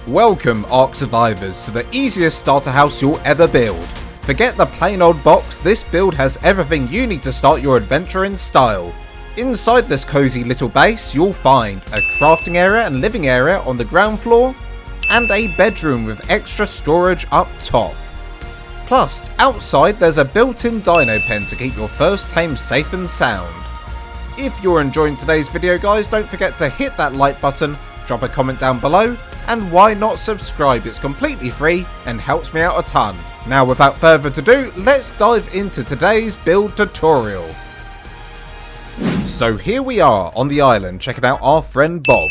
Welcome ARK survivors to the easiest starter house you'll ever build. Forget the plain old box, this build has everything you need to start your adventure in style. Inside this cozy little base you'll find a crafting area and living area on the ground floor, and a bedroom with extra storage up top. Plus, outside there's a built-in dino pen to keep your first tame safe and sound. If you're enjoying today's video guys, don't forget to hit that like button, drop a comment down below, and why not subscribe, it's completely free and helps me out a ton. Now without further ado, let's dive into today's build tutorial. So here we are on the island checking out our friend Bob.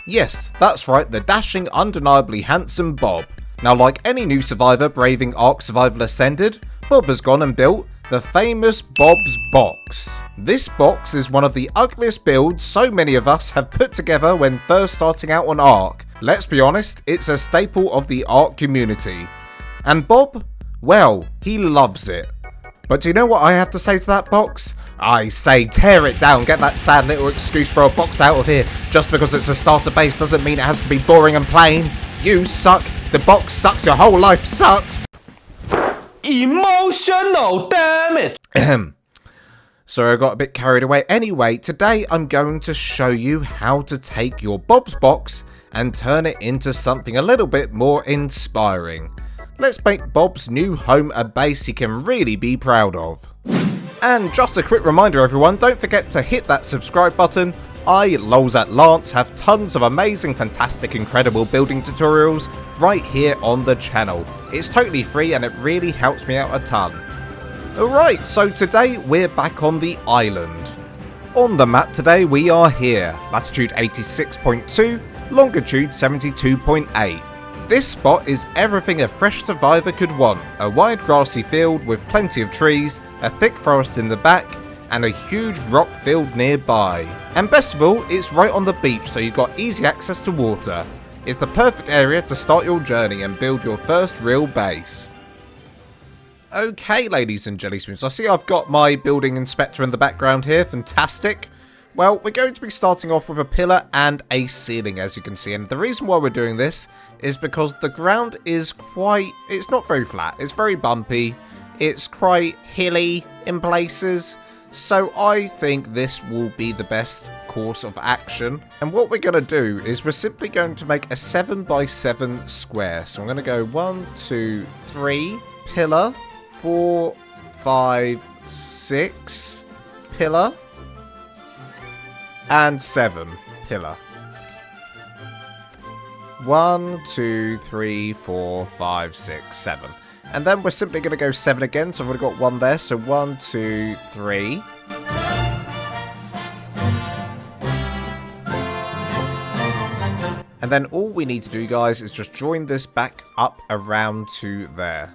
Yes, that's right, the dashing, undeniably handsome Bob. Now like any new survivor braving ARK Survival Ascended, Bob has gone and built the famous Bob's Box. This box is one of the ugliest builds so many of us have put together when first starting out on ARK. Let's be honest, it's a staple of the ARK community. And Bob, well, he loves it. But do you know what I have to say to that box? I say tear it down, get that sad little excuse for a box out of here. Just because it's a starter base doesn't mean it has to be boring and plain. You suck, the box sucks, your whole life sucks. Emotional damage. Sorry, I got a bit carried away. Anyway, today I'm going to show you how to take your Bob's Box and turn it into something a little bit more inspiring. Let's make Bob's new home a base he can really be proud of. And just a quick reminder everyone, don't forget to hit that subscribe button. I, LolsAtLance, have tons of amazing, fantastic, incredible building tutorials right here on the channel. It's totally free and it really helps me out a ton. Alright, so today we're back on the island. On the map today we are here, latitude 86.2, longitude 72.8. This spot is everything a fresh survivor could want. A wide grassy field with plenty of trees, a thick forest in the back, and a huge rock field nearby. And best of all, it's right on the beach so you've got easy access to water. It's the perfect area to start your journey and build your first real base. Okay ladies and jelly spoons, I see I've got my building inspector in the background here, fantastic. Well, we're going to be starting off with a pillar and a ceiling as you can see, and the reason why we're doing this is because the ground is it's not very flat, it's very bumpy, it's quite hilly in places, so I think this will be the best course of action. And what we're going to do is we're simply going to make a 7x7 square. So I'm going to go 1, 2, 3, pillar, 4, 5, 6, pillar, and 7 pillar. 1, 2, 3, 4, 5, 6, 7. And then we're simply going to go 7 again. So I've already got 1 there. So 1, 2, 3. And then all we need to do, guys, is just join this back up around to there.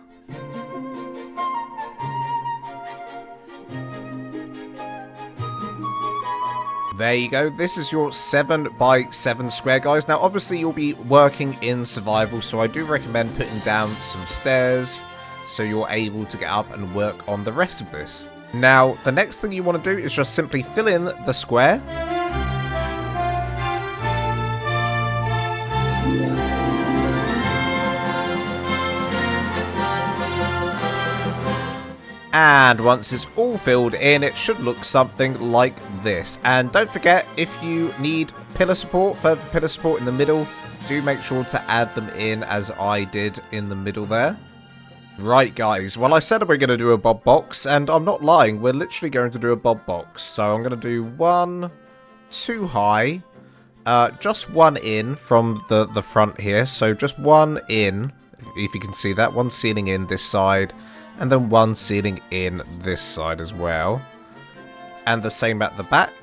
There you go, this is your 7x7 square, guys. Now, obviously, you'll be working in survival, so I do recommend putting down some stairs so you're able to get up and work on the rest of this. Now, the next thing you want to do is just simply fill in the square. And once it's all filled in, it should look something like this. And don't forget, if you need pillar support, further pillar support in the middle, do make sure to add them in as I did in the middle there. Right guys, well I said we're going to do a Bob box, and I'm not lying, we're literally going to do a Bob box. So I'm going to do 1 too high, just 1 in from the front here. So just 1 in, if you can see that, 1 ceiling in this side. And then 1 ceiling in this side as well. And the same at the back.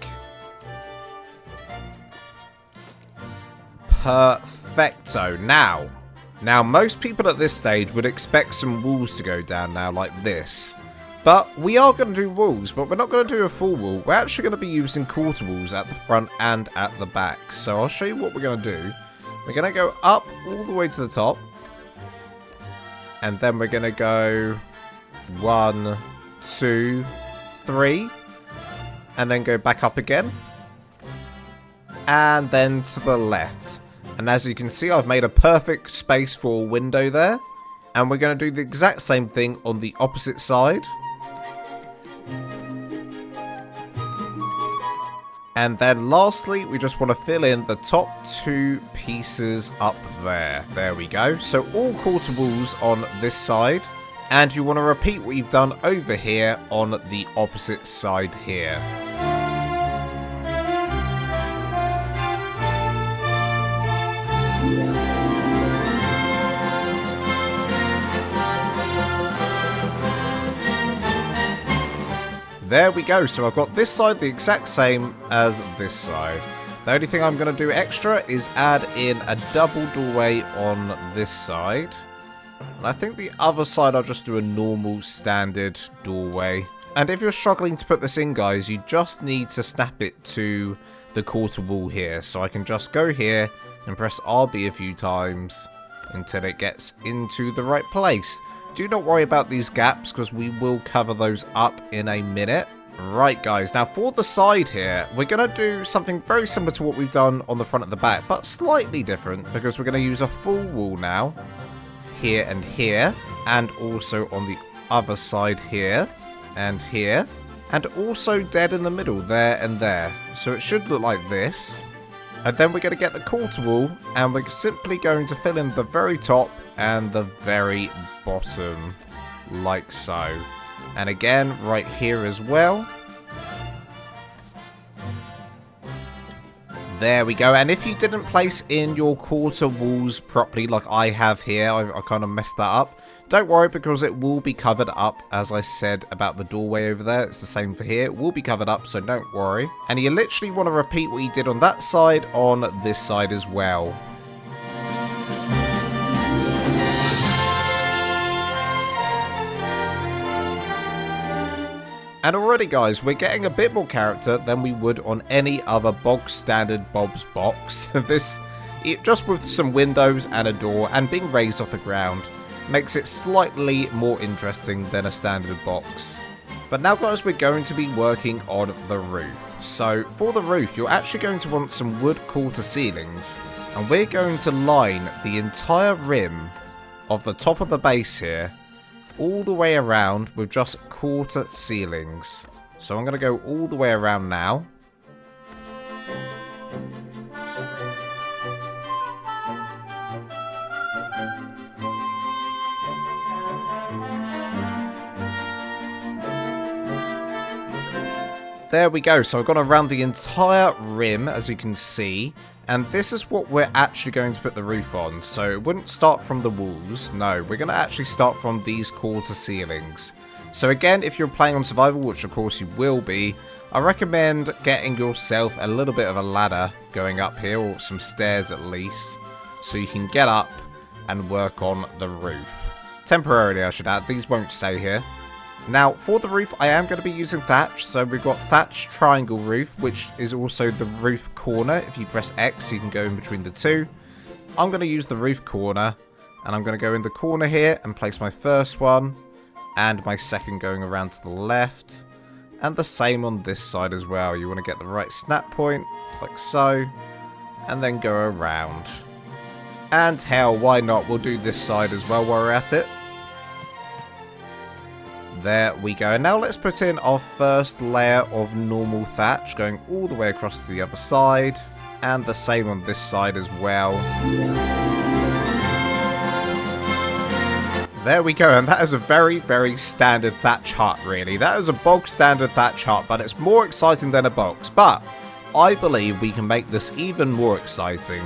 Perfecto. Now most people at this stage would expect some walls to go down now like this. But we are going to do walls, but we're not going to do a full wall. We're actually going to be using quarter walls at the front and at the back. So I'll show you what we're going to do. We're going to go up all the way to the top. And then we're going to go 1, 2, 3, and then go back up again, and then to the left. And as you can see, I've made a perfect space for a window there. And we're going to do the exact same thing on the opposite side. And then lastly, we just want to fill in the top 2 pieces up there. There we go. So all quarter walls on this side. And you want to repeat what you've done over here on the opposite side here. There we go, so I've got this side the exact same as this side. The only thing I'm going to do extra is add in a double doorway on this side. And I think the other side I'll just do a normal standard doorway. And if you're struggling to put this in, guys, you just need to snap it to the quarter wall here. So I can just go here and press RB a few times until it gets into the right place. Do not worry about these gaps because we will cover those up in a minute. Right, guys, now for the side here, we're going to do something very similar to what we've done on the front and the back, but slightly different because we're going to use a full wall now. Here and here, and also on the other side here, and here, and also dead in the middle, there and there. So it should look like this. And then we're going to get the quarter wall, and we're simply going to fill in the very top and the very bottom, like so. And again, right here as well. There we go. And if you didn't place in your quarter walls properly, like I have here, I kind of messed that up. Don't worry, because it will be covered up, as I said about the doorway over there. It's the same for here. It will be covered up, so don't worry. And you literally want to repeat what you did on that side on this side as well. And already, guys, we're getting a bit more character than we would on any other bog standard Bob's box. Just with some windows and a door and being raised off the ground, makes it slightly more interesting than a standard box. But now, guys, we're going to be working on the roof. So for the roof, you're actually going to want some wood quarter ceilings, and we're going to line the entire rim of the top of the base here all the way around with just quarter ceilings. So I'm going to go all the way around now. There we go. So I've gone around the entire rim, as you can see. And this is what we're actually going to put the roof on. So it wouldn't start from the walls. No, we're going to actually start from these quarter ceilings. So again, if you're playing on survival, which of course you will be, I recommend getting yourself a little bit of a ladder going up here, or some stairs at least, so you can get up and work on the roof. Temporarily, I should add. These won't stay here. Now, for the roof, I am going to be using thatch. So we've got thatch triangle roof, which is also the roof corner. If you press X, you can go in between the two. I'm going to use the roof corner, and I'm going to go in the corner here and place my first one, and my second going around to the left. And the same on this side as well. You want to get the right snap point, like so, and then go around. And hell, why not? We'll do this side as well while we're at it. There we go. And now let's put in our first layer of normal thatch, going all the way across to the other side, and the same on this side as well. There we go, and that is a very, very standard thatch hut, really. That is a bog standard thatch hut, but it's more exciting than a box. But I believe we can make this even more exciting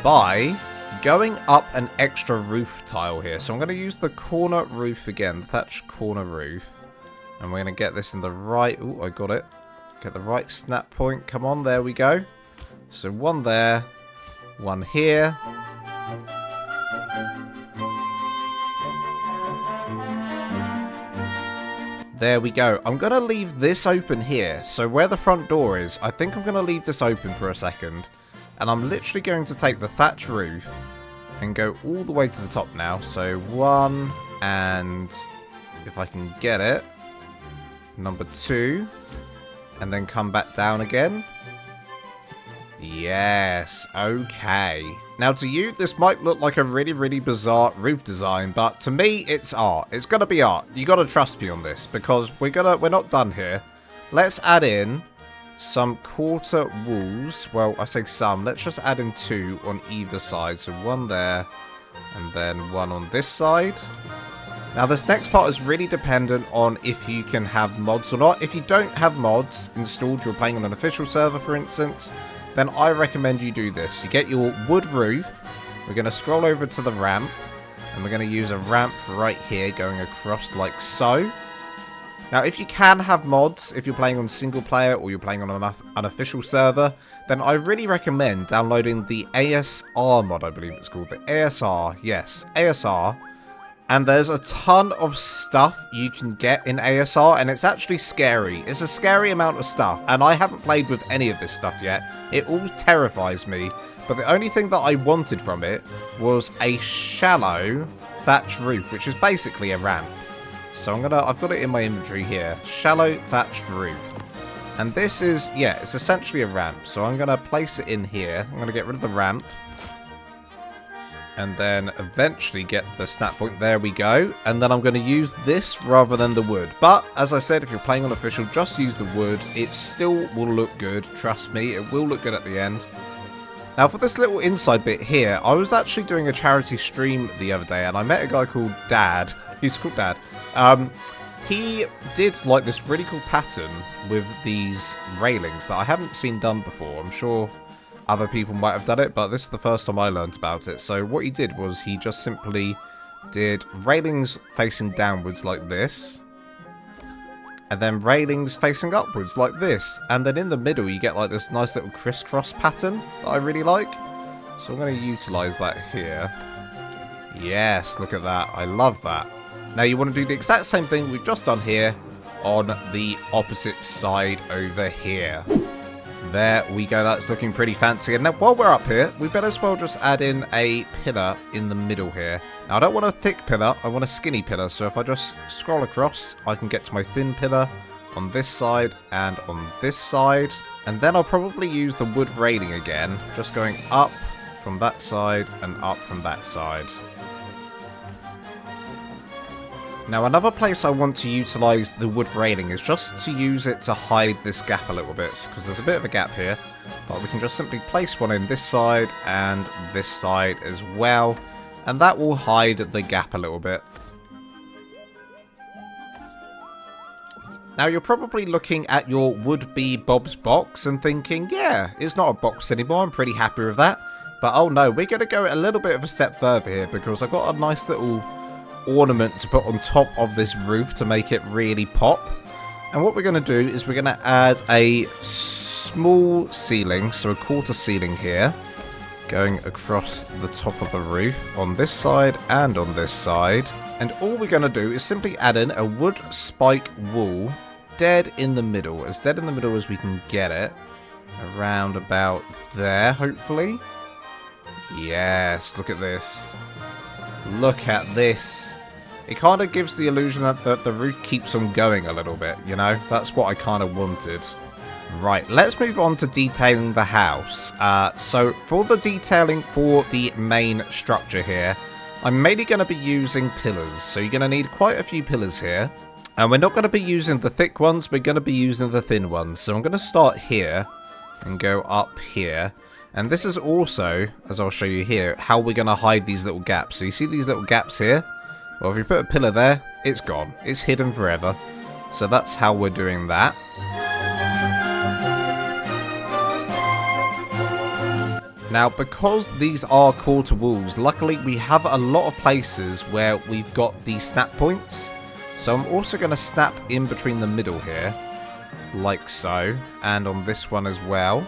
by going up an extra roof tile here. So I'm going to use the corner roof again, the thatch corner roof. And we're going to get this in the right... Oh, I got it. Get the right snap point. Come on, there we go. So one there, one here. There we go. I'm going to leave this open here. So where the front door is, I think I'm going to leave this open for a second. And I'm literally going to take the thatch roof and go all the way to the top now. So one, and if I can get it, number two, and then come back down again. Yes, okay. Now to you, this might look like a really bizarre roof design, but to me, it's art. It's gonna be art. You gotta trust me on this, because we're not done here. Let's add in some quarter walls. Well, I say some. Let's just add in 2 on either side. So 1 there, and then 1 on this side. Now this next part is really dependent on if you can have mods or not. If you don't have mods installed, you're playing on an official server for instance, then I recommend you do this. You get your wood roof, we're going to scroll over to the ramp, and we're going to use a ramp right here going across like so. Now if you can have mods, if you're playing on single player or you're playing on an unofficial server, then I really recommend downloading the ASR mod, I believe it's called. The ASR, yes, ASR. And there's a ton of stuff you can get in ASR, and it's actually scary. It's a scary amount of stuff, and I haven't played with any of this stuff yet. It all terrifies me, but the only thing that I wanted from it was a shallow thatched roof, which is basically a ramp. So I've got it in my inventory here. Shallow thatched roof. And this is, yeah, it's essentially a ramp. So I'm going to place it in here. I'm going to get rid of the ramp. And then eventually get the snap point. There we go. And then I'm going to use this rather than the wood. But as I said, if you're playing on official, just use the wood. It still will look good. Trust me, it will look good at the end. Now for this little inside bit here, I was actually doing a charity stream the other day, and I met a guy called Dad. He's called Dad. He did like this really cool pattern with these railings that I haven't seen done before. I'm sure other people might have done it, but this is the first time I learned about it. So what he did was he just simply did railings facing downwards like this, and then railings facing upwards like this, and then in the middle you get like this nice little crisscross pattern that I really like. So I'm going to utilize that here. Yes, look at that. I love that. Now you want to do the exact same thing we've just done here on the opposite side over here. There we go, that's looking pretty fancy. And now while we're up here, we better as well just add in a pillar in the middle here. Now I don't want a thick pillar, I want a skinny pillar. So if I just scroll across, I can get to my thin pillar on this side and on this side. And then I'll probably use the wood railing again, just going up from that side and up from that side. Now another place I want to utilise the wood railing is just to use it to hide this gap a little bit, because there's a bit of a gap here, but we can just simply place one in this side and this side as well, and that will hide the gap a little bit. Now you're probably looking at your would-be Bob's box and thinking, yeah, it's not a box anymore, I'm pretty happy with that. But oh no, we're going to go a little bit of a step further here, because I've got a nice little ornament to put on top of this roof to make it really pop. And what we're going to do is we're going to add a small ceiling, so a quarter ceiling here, going across the top of the roof on this side and on this side. And all we're going to do is simply add in a wood spike wall dead in the middle, as dead in the middle as we can get it, around about there hopefully. Yes, look at this. Look at this. It kind of gives the illusion that the roof keeps on going a little bit, you know? That's what I kind of wanted. Right, let's move on to detailing the house. So for the detailing for the main structure here, I'm mainly going to be using pillars. So you're going to need quite a few pillars here. And we're not going to be using the thick ones, we're going to be using the thin ones. So I'm going to start here and go up here. And this is also, as I'll show you here, how we're going to hide these little gaps. So you see these little gaps here? Well, if you put a pillar there, it's gone. It's hidden forever. So that's how we're doing that. Now, because these are quarter walls, luckily we have a lot of places where we've got the snap points. So I'm also going to snap in between the middle here, like so, and on this one as well.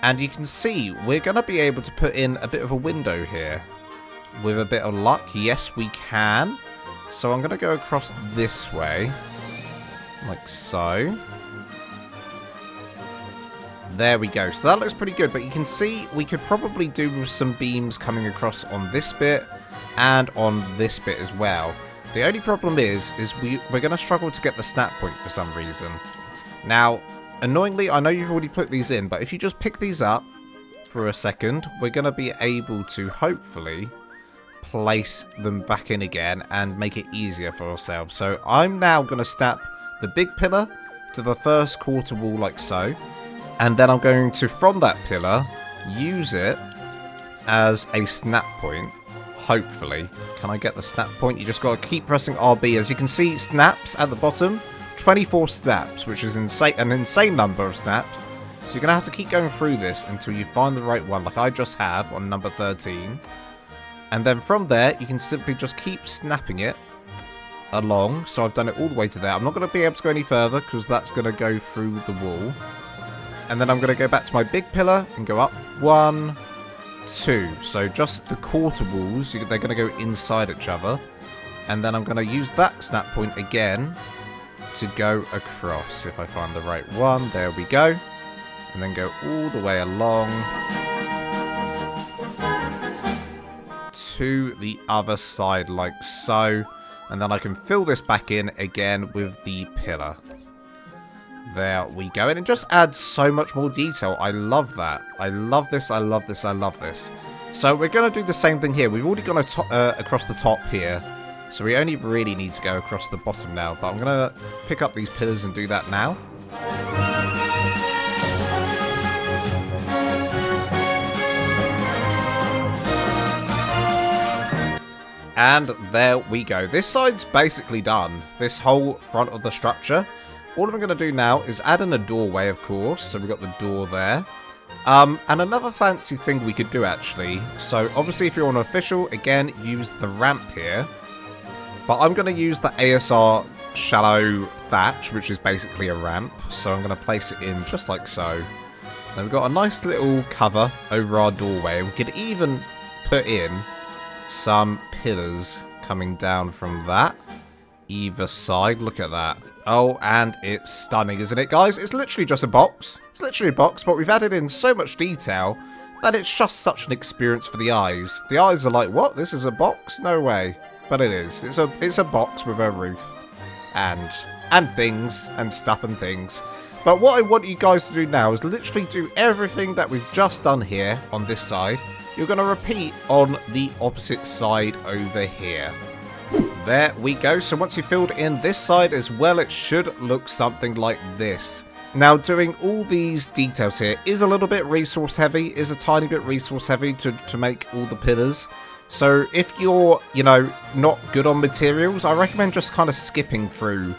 And you can see we're going to be able to put in a bit of a window here. With a bit of luck, yes we can. So I'm going to go across this way, like so. There we go. So that looks pretty good, but you can see we could probably do with some beams coming across on this bit and on this bit as well. The only problem is we're going to struggle to get the snap point for some reason. Now, annoyingly, I know you've already put these in, but if you just pick these up for a second, we're going to be able to hopefully place them back in again and make it easier for ourselves. So I'm now going to snap the big pillar to the first quarter wall like so. And then I'm going to, from that pillar, use it as a snap point. Hopefully. Can I get the snap point? You just got to keep pressing RB. As you can see, snaps at the bottom. 24 snaps, which is an insane number of snaps. So you're going to have to keep going through this until you find the right one, like I just have on number 13. And then from there, you can simply just keep snapping it along. So I've done it all the way to there. I'm not going to be able to go any further because that's going to go through the wall. And then I'm going to go back to my big pillar and go up 1, 2. So just the quarter walls, they're going to go inside each other. And then I'm going to use that snap point again to go across. If I find the right one, there we go. And then go all the way along to the other side like so. And then I can fill this back in again with the pillar. There we go. And it just adds so much more detail. I love that. I love this. I love this. I love this. So we're going to do the same thing here. We've already gone across the top here. So we only really need to go across the bottom now. But I'm going to pick up these pillars and do that now. And there we go. This side's basically done. This whole front of the structure. All I'm going to do now is add in a doorway, of course. So we've got the door there. And another fancy thing we could do, actually. So, obviously, if you're on official, again, use the ramp here. But I'm going to use the ASR shallow thatch, which is basically a ramp. So I'm going to place it in just like so. Then we've got a nice little cover over our doorway. We could even put in some pillars coming down from that. Either side. Look at that. Oh, and it's stunning, isn't it, guys? It's literally just a box. It's literally a box, but we've added in so much detail that it's just such an experience for the eyes. The eyes are like, what? This is a box? No way. But it is. It's a box with a roof. And things. And stuff and things. But what I want you guys to do now is literally do everything that we've just done here on this side. You're going to repeat on the opposite side over here. There we go. So once you've filled in this side as well, it should look something like this. Now, doing all these details here is a little bit resource heavy, is a tiny bit resource heavy to make all the pillars. So if you're, not good on materials, I recommend just kind of skipping through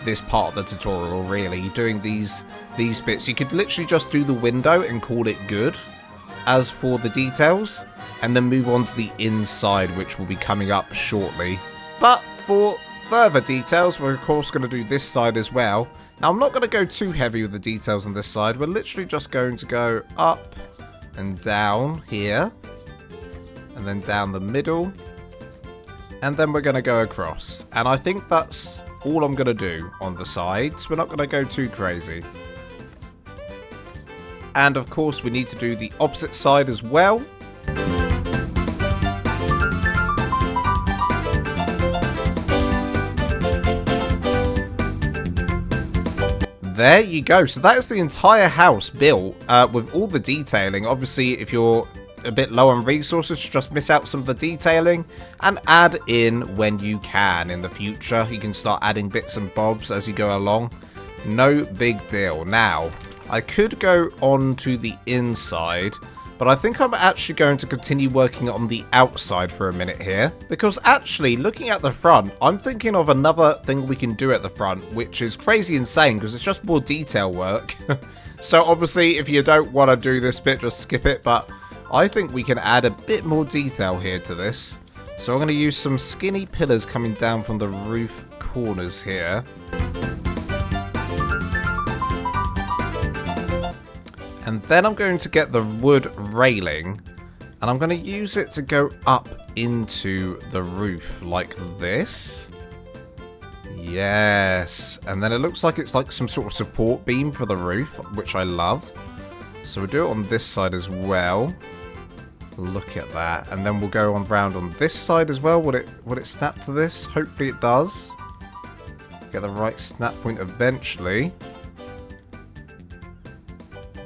this part of the tutorial, really, doing these bits. You could literally just do the window and call it good. As for the details, and then move on to the inside, which will be coming up shortly. But for further details, we're of course going to do this side as well. Now, I'm not going to go too heavy with the details on this side. We're literally just going to go up and down here. And then down the middle. And then we're going to go across. And I think that's all I'm going to do on the sides. We're not going to go too crazy. And of course, we need to do the opposite side as well. There you go. So that is the entire house built with all the detailing. Obviously, if you're a bit low on resources, just miss out some of the detailing and add in when you can in the future. You can start adding bits and bobs as you go along. No big deal. Now, I could go on to the inside, but I think I'm actually going to continue working on the outside for a minute here. Because actually, looking at the front, I'm thinking of another thing we can do at the front, which is crazy insane because it's just more detail work. So obviously, if you don't want to do this bit, just skip it. But I think we can add a bit more detail here to this. So I'm going to use some skinny pillars coming down from the roof corners here. And then I'm going to get the wood railing and I'm going to use it to go up into the roof like this. Yes. And then it looks like it's like some sort of support beam for the roof, which I love. So we'll do it on this side as well. Look at that. And then we'll go on round on this side as well. Would it snap to this? Hopefully it does. Get the right snap point eventually.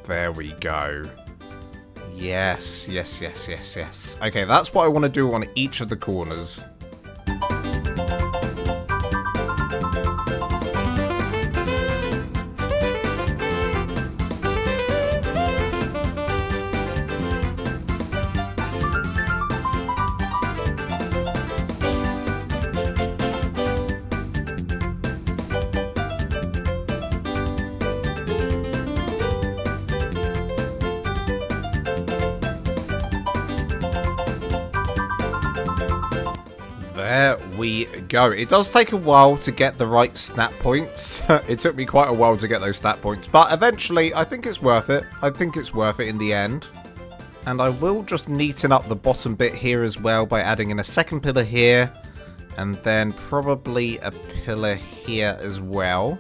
There we go. Yes, yes, yes, yes, yes. Okay, that's what I want to do on each of the corners. There we go. It does take a while to get the right snap points. It took me quite a while to get those snap points, but eventually I think it's worth it. I think it's worth it in the end. And I will just neaten up the bottom bit here as well by adding in a second pillar here, and then probably a pillar here as well.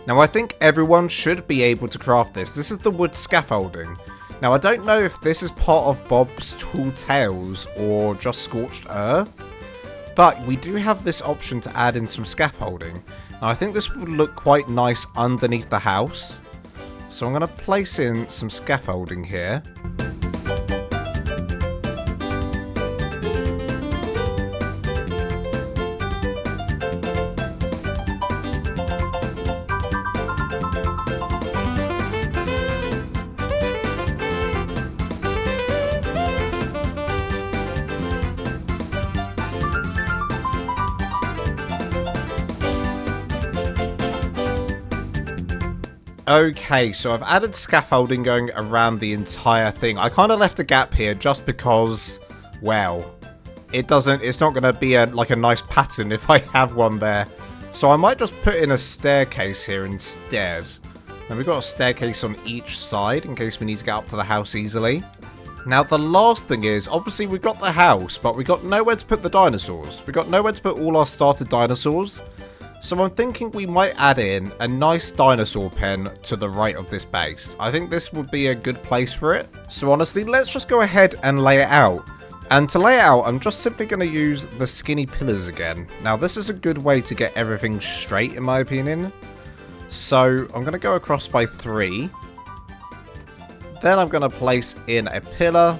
Now I think everyone should be able to craft this. This is the wood scaffolding. Now I don't know if this is part of Bob's Tall Tales or just Scorched Earth, but we do have this option to add in some scaffolding. Now I think this would look quite nice underneath the house. So I'm going to place in some scaffolding here. Okay, so I've added scaffolding going around the entire thing. I kind of left a gap here just because, well, it's not going to be like a nice pattern if I have one there. So I might just put in a staircase here instead. And we've got a staircase on each side in case we need to get up to the house easily. Now the last thing is, obviously we've got the house, but we've got nowhere to put the dinosaurs. We've got nowhere to put all our starter dinosaurs. So I'm thinking we might add in a nice dinosaur pen to the right of this base. I think this would be a good place for it. So honestly, let's just go ahead and lay it out. And to lay it out, I'm just simply going to use the skinny pillars again. Now this is a good way to get everything straight in my opinion. So I'm going to go across by 3. Then I'm going to place in a pillar.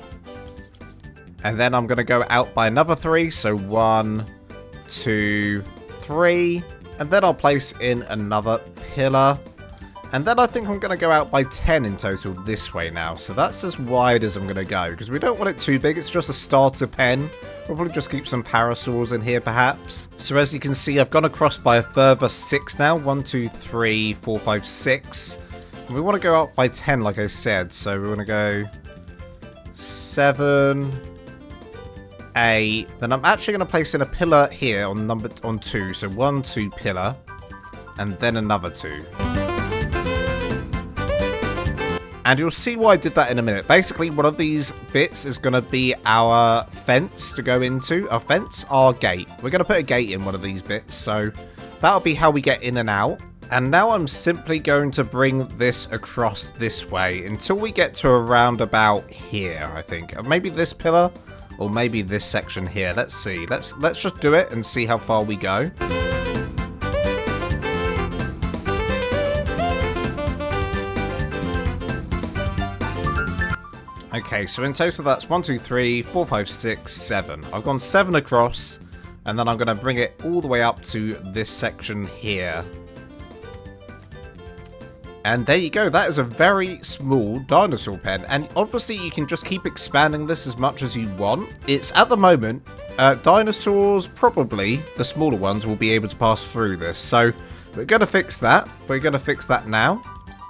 And then I'm going to go out by another 3. So 1, 2, 3. And then I'll place in another pillar. And then I think I'm going to go out by 10 in total this way now. So that's as wide as I'm going to go. Because we don't want it too big. It's just a starter pen. We'll probably just keep some parasols in here perhaps. So as you can see, I've gone across by a further 6 now. 1, 2, 3, 4, 5, 6. And we want to go up by 10 like I said. So we want to go 7... 8. Then I'm actually going to place in a pillar here on 2. So 1, 2 pillar, and then another 2. And you'll see why I did that in a minute. Basically, one of these bits is going to be our fence to go into. Our fence, our gate. We're going to put a gate in one of these bits. So that'll be how we get in and out. And now I'm simply going to bring this across this way until we get to around about here, I think. Maybe this pillar. Or maybe this section here. Let's see. Let's just do it and see how far we go. Okay, so in total that's 1, 2, 3, 4, 5, 6, 7. I've gone 7 across, and then I'm going to bring it all the way up to this section here. And there you go, that is a very small dinosaur pen, and obviously you can just keep expanding this as much as you want. It's at the moment, dinosaurs, probably the smaller ones, will be able to pass through this. So we're going to fix that. We're going to fix that now.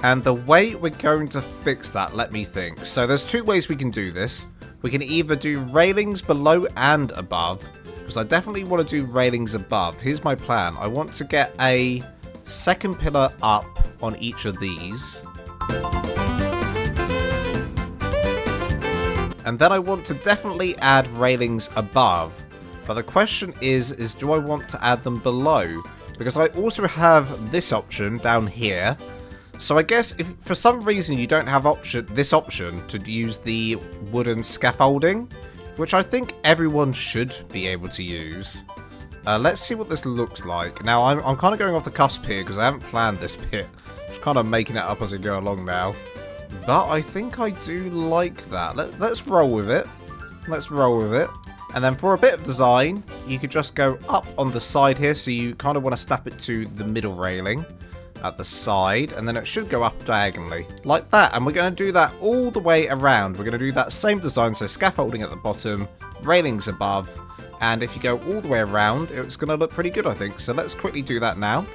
And the way we're going to fix that, let me think. So there's 2 ways we can do this. We can either do railings below and above, because I definitely want to do railings above. Here's my plan. I want to get a second pillar up on each of these. And then I want to definitely add railings above. But the question is do I want to add them below? Because I also have this option down here. So I guess if for some reason you don't have this option to use the wooden scaffolding, which I think everyone should be able to use. Let's see what this looks like. Now, I'm kind of going off the cusp here because I haven't planned this bit. Just kind of making it up as I go along now. But I think I do like that. Let's roll with it. Let's roll with it. And then for a bit of design, you could just go up on the side here. So you kind of want to snap it to the middle railing at the side. And then it should go up diagonally like that. And we're going to do that all the way around. We're going to do that same design. So scaffolding at the bottom, railings above. And if you go all the way around, it's going to look pretty good, I think. So let's quickly do that now.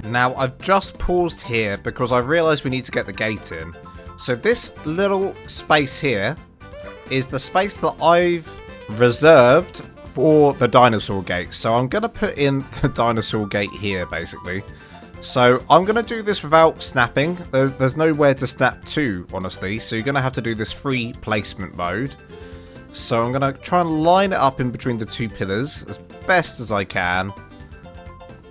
Now, I've just paused here because I realised we need to get the gate in. So this little space here is the space that I've reserved for the dinosaur gate. So I'm going to put in the dinosaur gate here, basically. So I'm going to do this without snapping. There's nowhere to snap to, honestly. So you're going to have to do this free placement mode. So I'm going to try and line it up in between the two pillars as best as I can.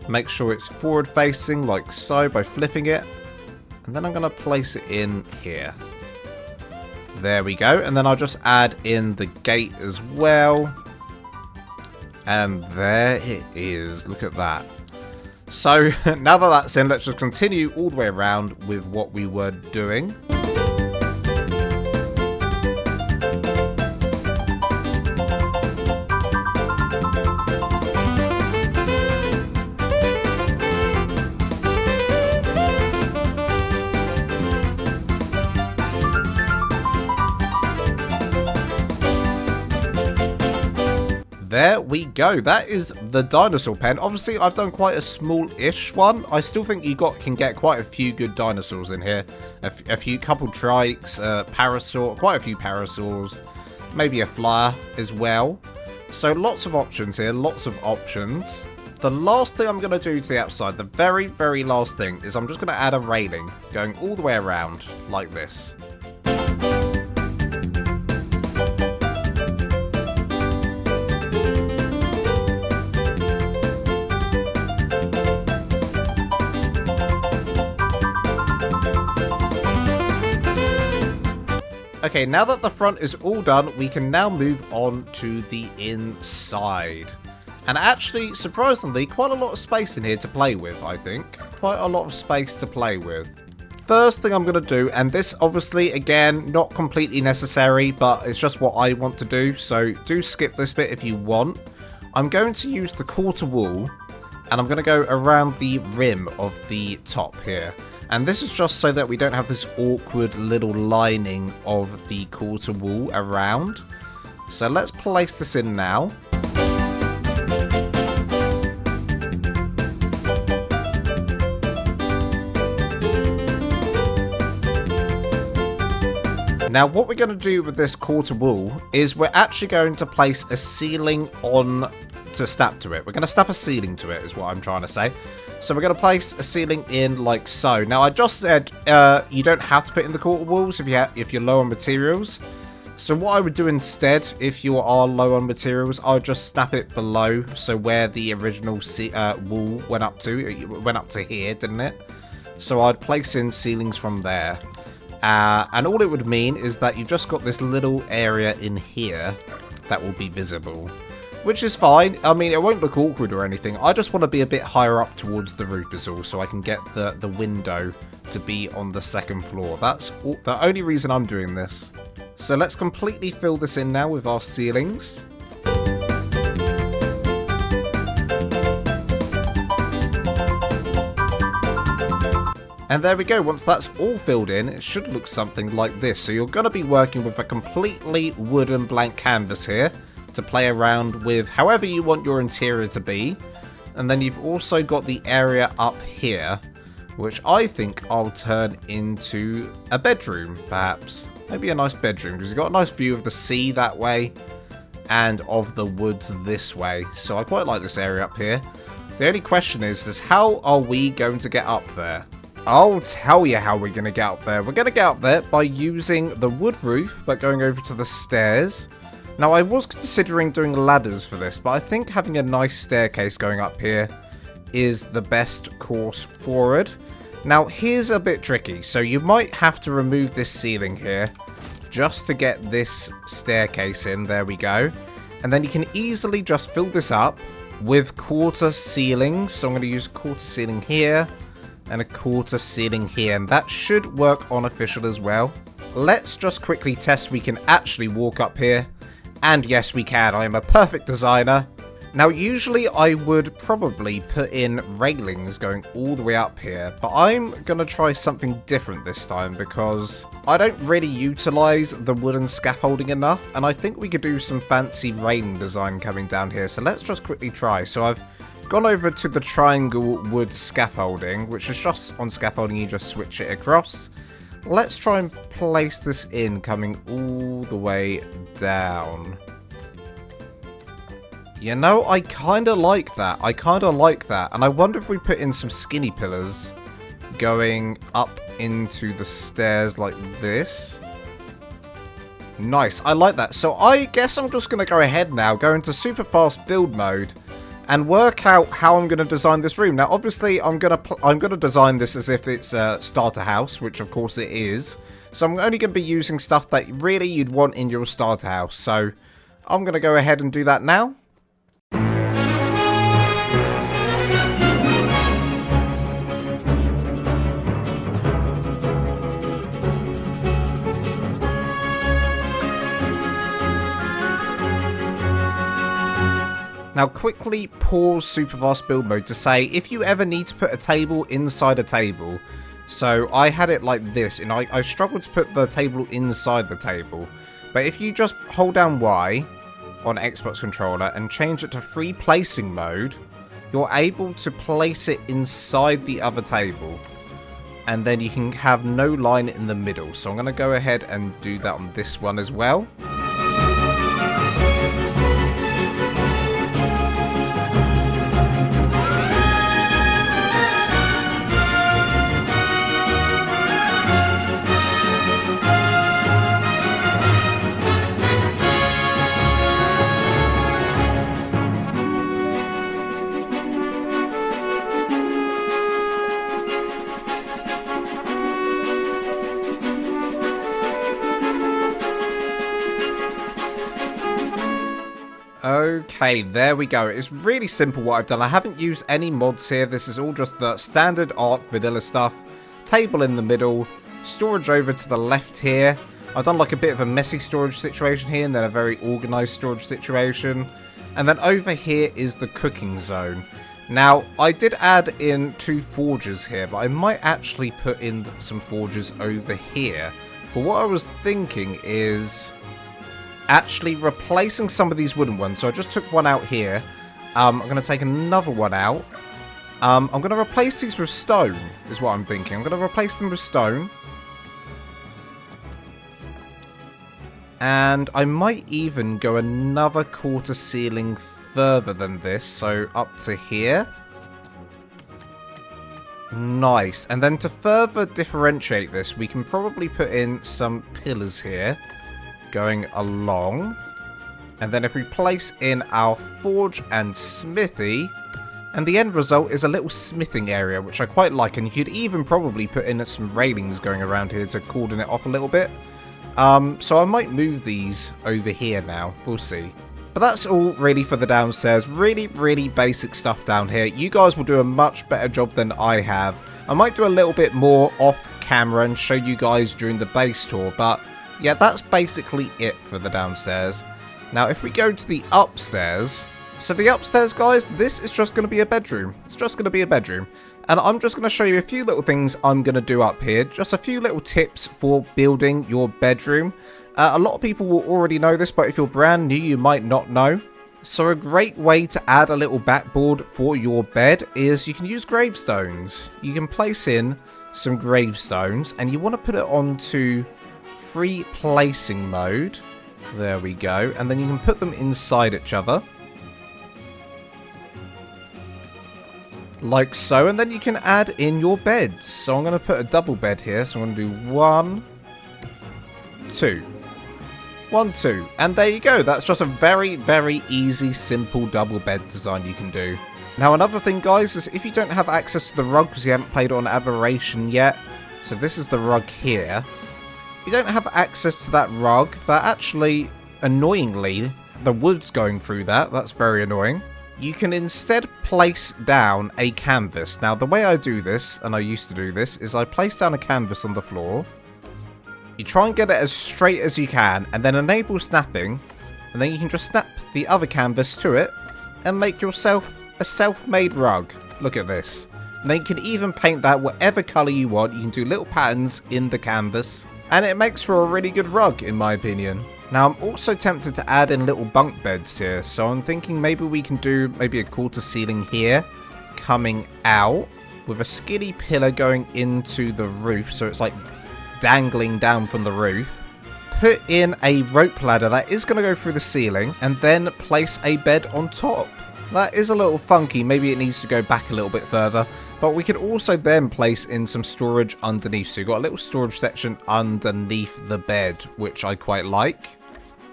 Make sure it's forward facing like so by flipping it. And then I'm going to place it in here. There we go. And then I'll just add in the gate as well. And there it is. Look at that. So now that that's in, let's just continue all the way around with what we were doing. There we go. That is the dinosaur pen. Obviously, I've done quite a small-ish one. I still think you can get quite a few good dinosaurs in here. A few couple trikes, parasaur, quite a few parasaurs, maybe a flyer as well. So lots of options here, lots of options. The last thing I'm going to do to the outside, the very, very last thing, is I'm just going to add a railing going all the way around like this. Okay, now that the front is all done, we can now move on to the inside. And actually, surprisingly, quite a lot of space in here to play with, I think. Quite a lot of space to play with. First thing I'm going to do, and this obviously, again, not completely necessary, but it's just what I want to do, so do skip this bit if you want. I'm going to use the quarter wall, and I'm going to go around the rim of the top here. And this is just so that we don't have this awkward little lining of the quarter wall around. So let's place this in now. Now what we're going to do with this quarter wall is we're actually going to place a ceiling on to snap to it. We're going to snap a ceiling to it is what I'm trying to say. So we're going to place a ceiling in like so. Now I just said you don't have to put in the quarter walls if you're low on materials. So what I would do instead, if you are low on materials, I would just snap it below. So where the original wall went up to, it went up to here, didn't it? So I'd place in ceilings from there. And all it would mean is that you've just got this little area in here that will be visible. Which is fine. I mean, it won't look awkward or anything. I just want to be a bit higher up towards the roof is all, so I can get the window to be on the second floor. That's the only reason I'm doing this. So let's completely fill this in now with our ceilings. And there we go. Once that's all filled in, it should look something like this. So you're going to be working with a completely wooden blank canvas here to play around with however you want your interior to be. And then you've also got the area up here, which I think I'll turn into a bedroom, perhaps. Maybe a nice bedroom, because you've got a nice view of the sea that way and of the woods this way. So I quite like this area up here. The only question is how are we going to get up there? I'll tell you how we're going to get up there. We're going to get up there by using the wood roof, but going over to the stairs. Now, I was considering doing ladders for this, but I think having a nice staircase going up here is the best course forward. Now, here's a bit tricky. So you might have to remove this ceiling here just to get this staircase in. There we go. And then you can easily just fill this up with quarter ceilings. So I'm going to use a quarter ceiling here and a quarter ceiling here. And that should work on official as well. Let's just quickly test we can actually walk up here. And yes, we can. I am a perfect designer. Now, usually I would probably put in railings going all the way up here, but I'm going to try something different this time because I don't really utilize the wooden scaffolding enough, and I think we could do some fancy railing design coming down here. So let's just quickly try. So I've gone over to the triangle wood scaffolding, which is just on scaffolding, you just switch it across. Let's try and place this in coming all the way down. You know, I kind of like that. And I wonder if we put in some skinny pillars going up into the stairs like this. Nice. I like that. So I guess I'm just going to go ahead now, go into super fast build mode and work out how I'm going to design this room. Now, obviously, I'm going to design this as if it's a starter house, which of course it is. So I'm only going to be using stuff that really you'd want in your starter house. So I'm going to go ahead and do that now. Now quickly pause super fast build mode to say if you ever need to put a table inside a table. So I had it like this and I struggled to put the table inside the table. But if you just hold down Y on Xbox controller and change it to free placing mode, you're able to place it inside the other table. And then you can have no line in the middle. So I'm going to go ahead and do that on this one as well. Okay, there we go. It's really simple what I've done. I haven't used any mods here. This is all just the standard ARK vanilla stuff. Table in the middle. Storage over to the left here. I've done like a bit of a messy storage situation here and then a very organized storage situation. And then over here is the cooking zone. Now, I did add in 2 forges here, but I might actually put in some forges over here. But what I was thinking is actually replacing some of these wooden ones. So I just took one out here. I'm going to take another one out. I'm going to replace these with stone, is what I'm thinking. I'm going to replace them with stone. And I might even go another quarter ceiling further than this. So up to here. Nice. And then to further differentiate this, we can probably put in some pillars here going along. And then if we place in our forge and smithy, and the end result is a little smithing area, which I quite like. And you could even probably put in some railings going around here to cordon it off a little bit. So I might move these over here now. We'll see. But that's all really for the downstairs. Really, really basic stuff down here. You guys will do a much better job than I have. I might do a little bit more off camera and show you guys during the base tour. But yeah, that's basically it for the downstairs. Now, if we go to the upstairs. So the upstairs, guys, this is just going to be a bedroom. It's just going to be a bedroom. And I'm just going to show you a few little things I'm going to do up here. Just a few little tips for building your bedroom. A lot of people will already know this, but if you're brand new, you might not know. So a great way to add a little backboard for your bed is you can use gravestones. You can place in some gravestones and you want to put it onto free placing mode. There we go. And then you can put them inside each other. Like so. And then you can add in your beds. So I'm going to put a double bed here. So I'm going to do 1, 2. 1, 2. And there you go. That's just a very, very easy, simple double bed design you can do. Now another thing guys is if you don't have access to the rug because you haven't played on Aberration yet, so this is the rug here. You don't have access to that rug, that actually, annoyingly, the wood's going through that, that's very annoying. You can instead place down a canvas. Now the way I do this, and I used to do this, is I place down a canvas on the floor. You try and get it as straight as you can, and then enable snapping, and then you can just snap the other canvas to it, and make yourself a self-made rug. Look at this. And then you can even paint that whatever colour you want. You can do little patterns in the canvas. And it makes for a really good rug, in my opinion. Now, I'm also tempted to add in little bunk beds here. So I'm thinking maybe we can do maybe a quarter ceiling here. Coming out. With a skinny pillar going into the roof. So it's like dangling down from the roof. Put in a rope ladder that is going to go through the ceiling. And then place a bed on top. That is a little funky. Maybe it needs to go back a little bit further. But we could also then place in some storage underneath. So you've got a little storage section underneath the bed, which I quite like.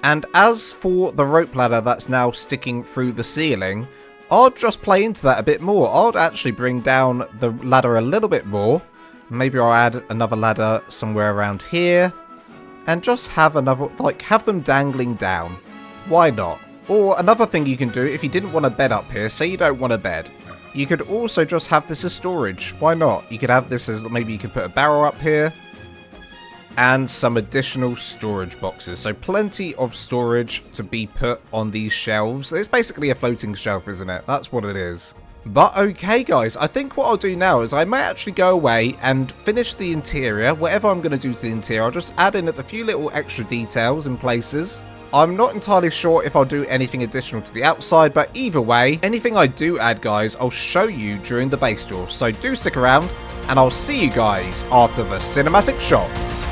And as for the rope ladder that's now sticking through the ceiling, I'll just play into that a bit more. I'll actually bring down the ladder a little bit more. Maybe I'll add another ladder somewhere around here. And just have another, like, have them dangling down. Why not? Or another thing you can do, if you didn't want a bed up here, say you don't want a bed, you could also just have this as storage. Why not? You could have this as, maybe you could put a barrel up here. And some additional storage boxes. So plenty of storage to be put on these shelves. It's basically a floating shelf, isn't it? That's what it is. But okay guys, I think what I'll do now is I might actually go away and finish the interior. Whatever I'm going to do to the interior, I'll just add in a few little extra details in places. I'm not entirely sure if I'll do anything additional to the outside, but either way, anything I do add, guys, I'll show you during the base tour. So do stick around, and I'll see you guys after the cinematic shots.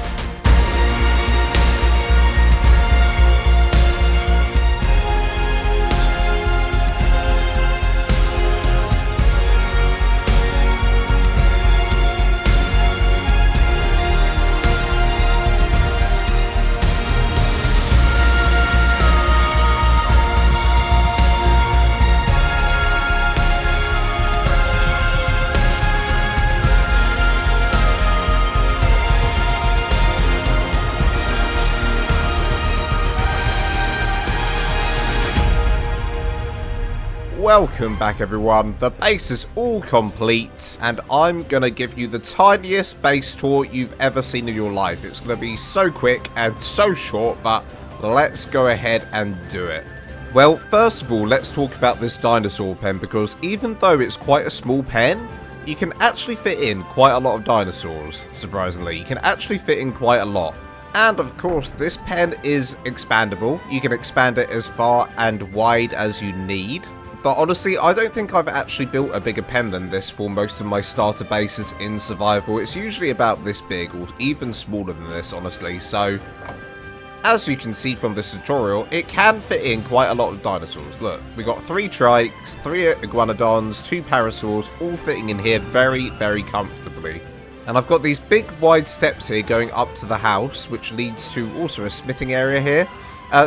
Welcome back everyone, the base is all complete and I'm going to give you the tiniest base tour you've ever seen in your life. It's going to be so quick and so short, but let's go ahead and do it. Well, first of all, let's talk about this dinosaur pen, because even though it's quite a small pen, you can actually fit in quite a lot of dinosaurs, surprisingly. You can actually fit in quite a lot. And of course, this pen is expandable. You can expand it as far and wide as you need. But honestly, I don't think I've actually built a bigger pen than this for most of my starter bases in survival. It's usually about this big, or even smaller than this, honestly. So, as you can see from this tutorial, it can fit in quite a lot of dinosaurs. Look, we got 3 trikes, 3 iguanodons, 2 parasaurs, all fitting in here very, very comfortably. And I've got these big wide steps here going up to the house, which leads to also a smithing area here.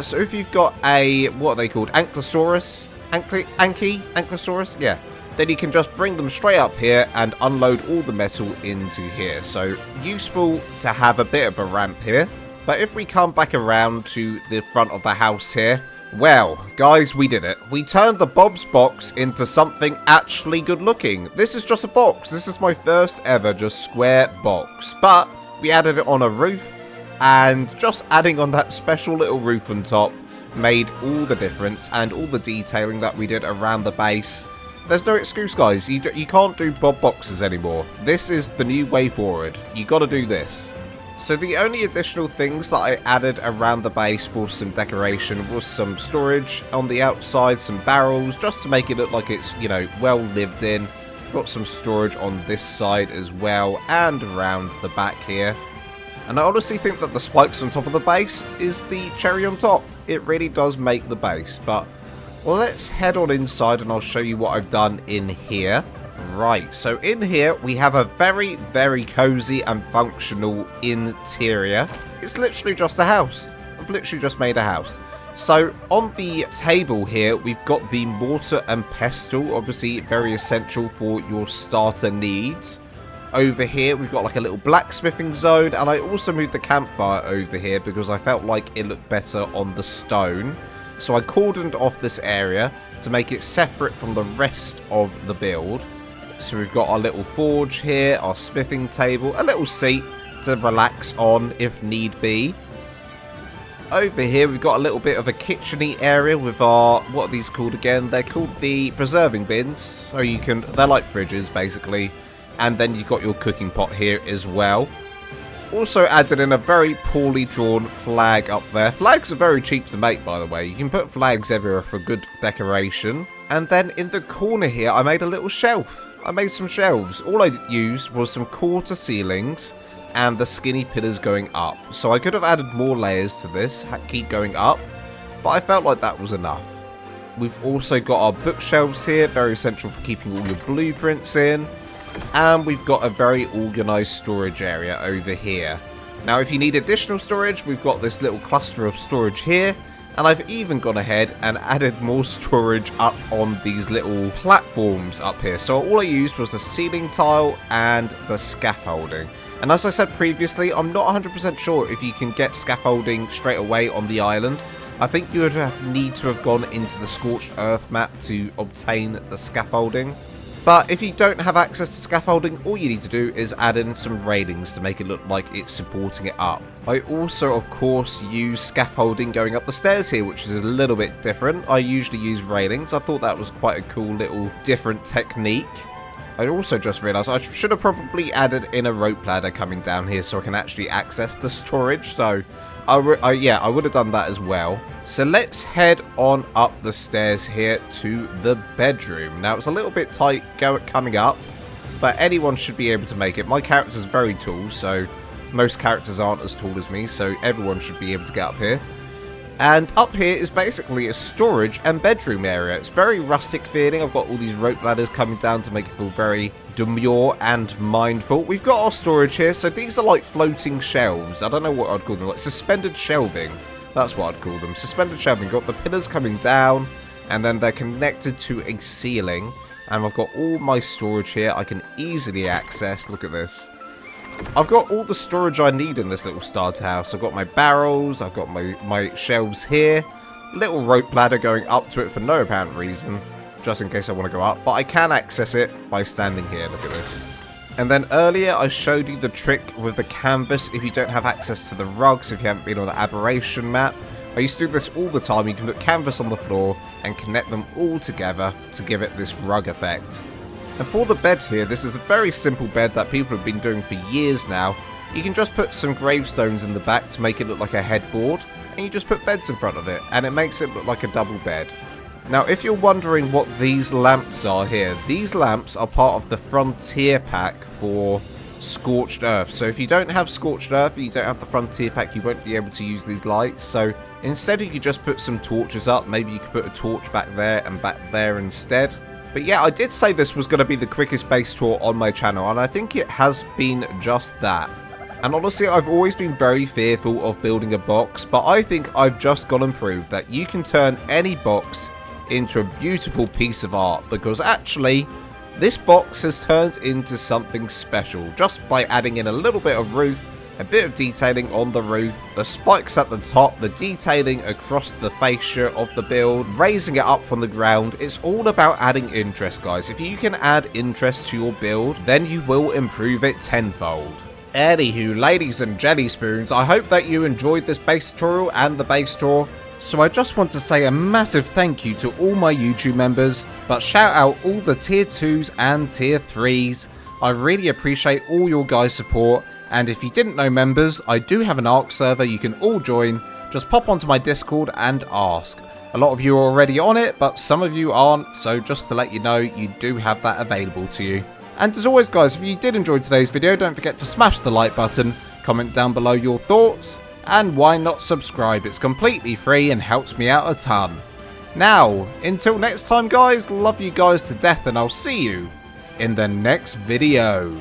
So if you've got a, what are they called, Ankylosaurus? Ankylosaurus? Yeah. Then you can just bring them straight up here and unload all the metal into here. So useful to have a bit of a ramp here. But if we come back around to the front of the house here, well, guys, we did it. We turned the Bob's box into something actually good looking. This is just a box. This is my first ever just square box. But we added it on a roof, and just adding on that special little roof on top made all the difference, and all the detailing that we did around the base. There's no excuse, guys. You can't do Bob boxes anymore. This is the new way forward. You got to do this. So the only additional things that I added around the base for some decoration was some storage on the outside, some barrels, just to make it look like it's, you know, well lived in. Got some storage on this side as well, and around the back here. And I honestly think that the spikes on top of the base is the cherry on top. It really does make the base. But let's head on inside and I'll show you what I've done in here. Right, so in here we have a very, very cozy and functional interior. It's literally just a house. I've literally just made a house. So on the table here, we've got the mortar and pestle, obviously very essential for your starter needs. Over here, we've got like a little blacksmithing zone, and I also moved the campfire over here because I felt like it looked better on the stone. So I cordoned off this area to make it separate from the rest of the build. So we've got our little forge here, our smithing table, a little seat to relax on if need be. Over here we've got a little bit of a kitcheny area with our, what are these called again? They're called the preserving bins. So you can, they're like fridges basically. And then you've got your cooking pot here as well. Also added in a very poorly drawn flag up there. Flags are very cheap to make, by the way. You can put flags everywhere for good decoration. And then in the corner here, I made a little shelf. I made some shelves. All I used was some quarter ceilings and the skinny pillars going up. So I could have added more layers to this, keep going up, but I felt like that was enough. We've also got our bookshelves here, very essential for keeping all your blueprints in. And we've got a very organized storage area over here. Now if you need additional storage, we've got this little cluster of storage here. And I've even gone ahead and added more storage up on these little platforms up here. So all I used was the ceiling tile and the scaffolding. And as I said previously, I'm not 100% sure if you can get scaffolding straight away on the island. I think you would need to have gone into the Scorched Earth map to obtain the scaffolding. But if you don't have access to scaffolding, all you need to do is add in some railings to make it look like it's supporting it up. I also, of course, use scaffolding going up the stairs here, which is a little bit different. I usually use railings. I thought that was quite a cool little different technique. I also just realised I should have probably added in a rope ladder coming down here so I can actually access the storage. So, yeah, I would have done that as well. So let's head on up the stairs here to the bedroom. Now, it's a little bit tight coming up, but anyone should be able to make it. My character's very tall, so most characters aren't as tall as me, so everyone should be able to get up here. And up here is basically a storage and bedroom area. It's very rustic feeling. I've got all these rope ladders coming down to make it feel very demure and mindful. We've got our storage here. So these are like floating shelves. I don't know what I'd call them. Like suspended shelving. That's what I'd call them. Suspended shelving. Got the pillars coming down. And then they're connected to a ceiling. And I've got all my storage here. I can easily access. Look at this. I've got all the storage I need in this little starter house. I've got my barrels, I've got my shelves here, little rope ladder going up to it for no apparent reason, just in case I want to go up, but I can access it by standing here. Look at this. And then earlier I showed you the trick with the canvas if you don't have access to the rugs, if you haven't been on the aberration map. I used to do this all the time. You can put canvas on the floor and connect them all together to give it this rug effect. And for the bed here, this is a very simple bed that people have been doing for years now. You can just put some gravestones in the back to make it look like a headboard, and you just put beds in front of it, and it makes it look like a double bed. Now, if you're wondering what these lamps are here, these lamps are part of the Frontier Pack for Scorched Earth. So if you don't have Scorched Earth, you don't have the Frontier Pack, you won't be able to use these lights. So instead, you could just put some torches up. Maybe you could put a torch back there and back there instead. But yeah, I did say this was going to be the quickest base tour on my channel, and I think it has been just that. And honestly, I've always been very fearful of building a box, but I think I've just gone and proved that you can turn any box into a beautiful piece of art, because actually, this box has turned into something special just by adding in a little bit of roof, a bit of detailing on the roof, the spikes at the top, the detailing across the fascia of the build, raising it up from the ground. It's all about adding interest, guys. If you can add interest to your build, then you will improve it tenfold. Anywho, ladies and jelly spoons, I hope that you enjoyed this base tutorial and the base tour. So I just want to say a massive thank you to all my YouTube members, but shout out all the tier 2s and tier 3s. I really appreciate all your guys' support. And if you didn't know, members, I do have an ARK server you can all join. Just pop onto my Discord and ask. A lot of you are already on it, but some of you aren't, so just to let you know, you do have that available to you. And as always, guys, if you did enjoy today's video, don't forget to smash the like button, comment down below your thoughts, and why not subscribe? It's completely free and helps me out a ton. Now, until next time, guys, love you guys to death, and I'll see you in the next video.